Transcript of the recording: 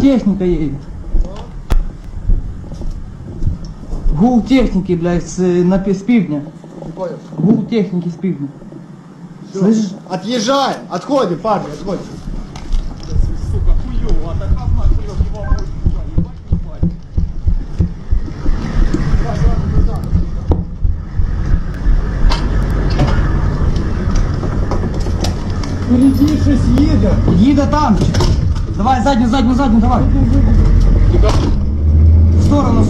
техника едет. Гул техники, блядь, с пивня. Не понял. Гул техники с пивня. Слышишь? Отъезжаем. Отходим, парни, отходим. Сука, хуёво, а так одна живёт, его может ебать, ебать. Впереди щось їде. Їде танчик. Давай, заднюю, давай. В сторону.